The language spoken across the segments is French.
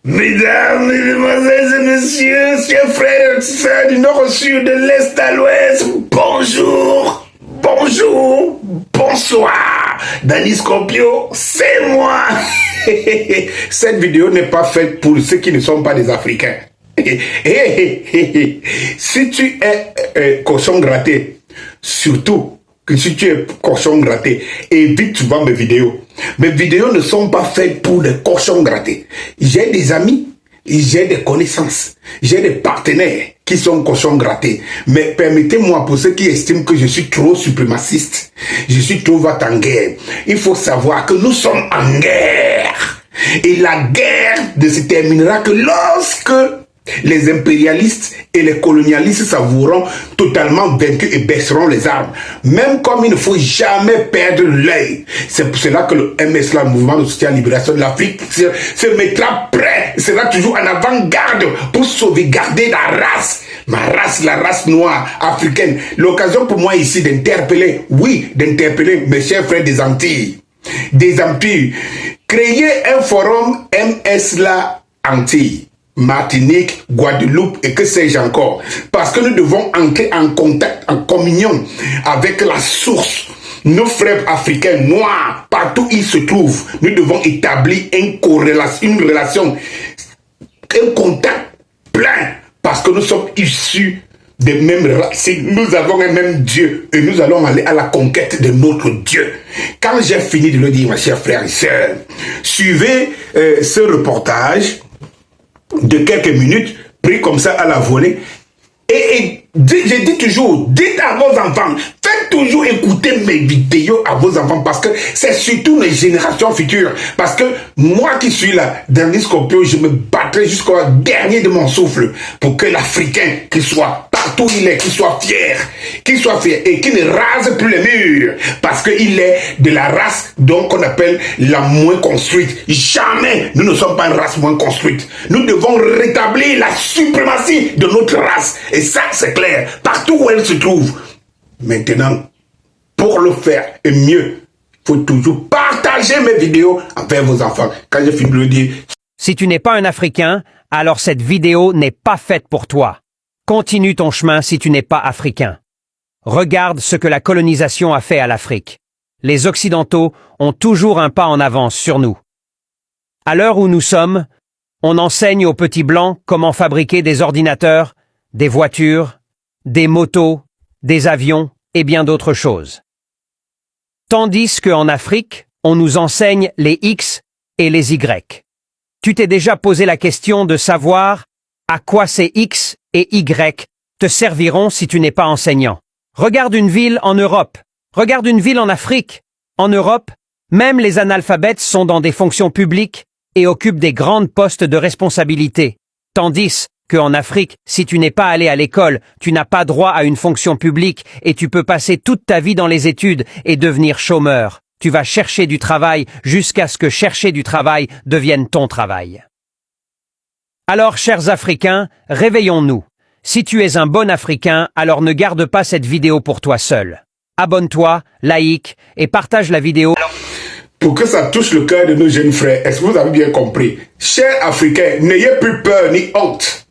Mesdames, mesdemoiselles et messieurs, chers frères et sœurs du nord au sud, de l'est à l'ouest, bonjour, bonjour, bonsoir. Danny Scorpio, c'est moi. Cette vidéo n'est pas faite pour ceux qui ne sont pas des Africains. Si tu es cochon gratté, surtout que si tu es cochon gratté, évite souvent mes vidéos. Mes vidéos ne sont pas faites pour des cochons grattés. J'ai des amis, j'ai des connaissances, j'ai des partenaires qui sont cochons grattés. Mais permettez-moi, pour ceux qui estiment que je suis trop suprémaciste, je suis trop va en guerre, il faut savoir que nous sommes en guerre. Et la guerre ne se terminera que lorsque les impérialistes et les colonialistes s'avoueront totalement vaincus et baisseront les armes. Même comme il ne faut jamais perdre l'œil. C'est pour cela que le MS, le mouvement de soutien à la libération de l'Afrique, se mettra prêt, sera toujours en avant-garde pour sauvegarder la race. Ma race, la race noire africaine. L'occasion pour moi ici d'interpeller, oui, d'interpeller mes chers frères des Antilles. Des Empires. Créer un forum MS-la Antilles. Martinique, Guadeloupe et que sais-je encore. Parce que nous devons entrer en contact, en communion avec la source. Nos frères africains noirs, partout où ils se trouvent, nous devons établir une relation, un contact plein. Parce que nous sommes issus des mêmes racines. Nous avons un même Dieu et nous allons aller à la conquête de notre Dieu. Quand j'ai fini de le dire, mes chers frères et sœurs, suivez ce reportage de quelques minutes, pris comme ça à la volée. Et je dis toujours, dites à vos enfants, faites toujours écouter mes vidéos à vos enfants parce que c'est surtout les générations futures. Parce que moi qui suis là, Danny Scorpio, je me battrai jusqu'au dernier de mon souffle pour que l'Africain qui soit partout où il est, qu'il soit fier et qu'il ne rase plus les murs parce qu'il est de la race donc qu'on appelle la moins construite. Jamais nous ne sommes pas une race moins construite. Nous devons rétablir la suprématie de notre race et ça c'est clair, partout où elle se trouve. Maintenant, pour le faire et mieux, il faut toujours partager mes vidéos avec vos enfants. Quand j'ai fini de le dire. Si tu n'es pas un Africain, alors cette vidéo n'est pas faite pour toi. Continue ton chemin si tu n'es pas africain. Regarde ce que la colonisation a fait à l'Afrique. Les Occidentaux ont toujours un pas en avance sur nous. À l'heure où nous sommes, on enseigne aux petits blancs comment fabriquer des ordinateurs, des voitures, des motos, des avions et bien d'autres choses. Tandis qu'en Afrique, on nous enseigne les X et les Y. Tu t'es déjà posé la question de savoir à quoi ces X et Y te serviront si tu n'es pas enseignant. Regarde une ville en Europe, regarde une ville en Afrique. En Europe, même les analphabètes sont dans des fonctions publiques et occupent des grands postes de responsabilité. Tandis qu'en Afrique, si tu n'es pas allé à l'école, tu n'as pas droit à une fonction publique et tu peux passer toute ta vie dans les études et devenir chômeur. Tu vas chercher du travail jusqu'à ce que chercher du travail devienne ton travail. Alors, chers Africains, réveillons-nous. Si tu es un bon Africain, alors ne garde pas cette vidéo pour toi seul. Abonne-toi, like et partage la vidéo. Pour que ça touche le cœur de nos jeunes frères, est-ce que vous avez bien compris? Chers Africains, n'ayez plus peur ni honte.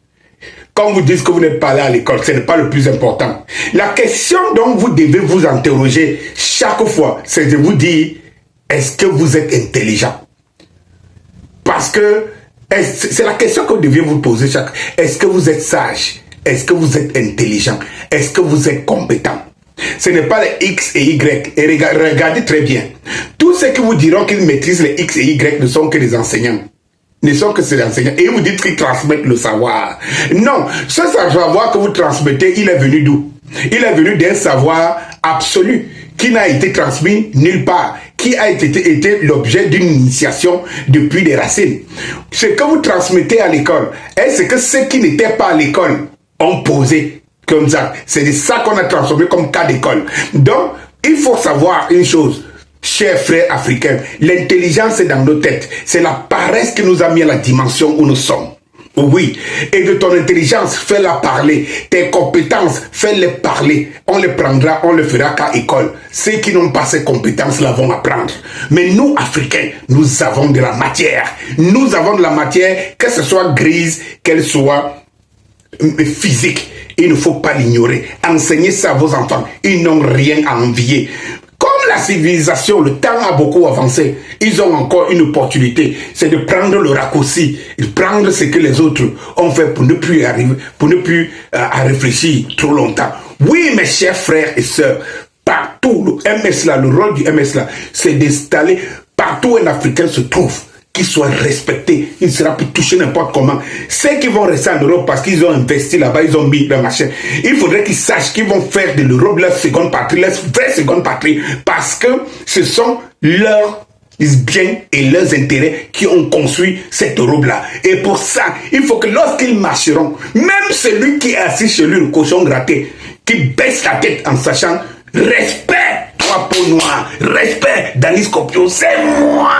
Quand vous dites que vous n'êtes pas là à l'école, ce n'est pas le plus important. La question dont vous devez vous interroger chaque fois, c'est de vous dire, est-ce que vous êtes intelligent? Parce que c'est la question que vous deviez vous poser chaque. Est-ce que vous êtes sage? Est-ce que vous êtes intelligent? Est-ce que vous êtes compétent? Ce n'est pas les X et Y. Et regardez très bien. Tous ceux qui vous diront qu'ils maîtrisent les X et Y ne sont que des enseignants. Ne sont que ces enseignants. Et vous dites qu'ils transmettent le savoir. Non, ce savoir que vous transmettez, il est venu d'où? Il est venu d'un savoir absolu qui n'a été transmis nulle part, qui a été l'objet d'une initiation depuis des racines. Ce que vous transmettez à l'école, est-ce que ceux qui n'étaient pas à l'école ont posé comme ça? C'est de ça qu'on a transformé comme cas d'école. Donc, il faut savoir une chose. Chers frères africains, l'intelligence est dans nos têtes. C'est la paresse qui nous a mis à la dimension où nous sommes. Oui, et de ton intelligence, fais-la parler. Tes compétences, fais-les parler. On les prendra, on le fera qu'à école. Ceux qui n'ont pas ces compétences-là vont apprendre. Mais nous, Africains, nous avons de la matière. Nous avons de la matière, que ce soit grise, qu'elle soit physique. Il ne faut pas l'ignorer. Enseignez ça à vos enfants. Ils n'ont rien à envier. Comme la civilisation, le temps a beaucoup avancé, ils ont encore une opportunité, c'est de prendre le raccourci, de prendre ce que les autres ont fait pour ne plus arriver, pour ne plus à réfléchir trop longtemps. Oui, mes chers frères et sœurs, partout, le MS là, le rôle du MS là, c'est d'installer partout un Africain se trouve, qu'il soit respecté, il sera plus touché n'importe comment. Ceux qui vont rester en Europe parce qu'ils ont investi là-bas, ils ont mis leur machin, il faudrait qu'ils sachent qu'ils vont faire de l'Europe leur seconde patrie, leur vraie seconde patrie, parce que ce sont leurs biens et leurs intérêts qui ont construit cette Europe-là. Et pour ça, il faut que lorsqu'ils marcheront, même celui qui est assis chez lui, le cochon gratté, qui baisse la tête en sachant respect, toi peau noire, respect, Danis Copio, c'est moi.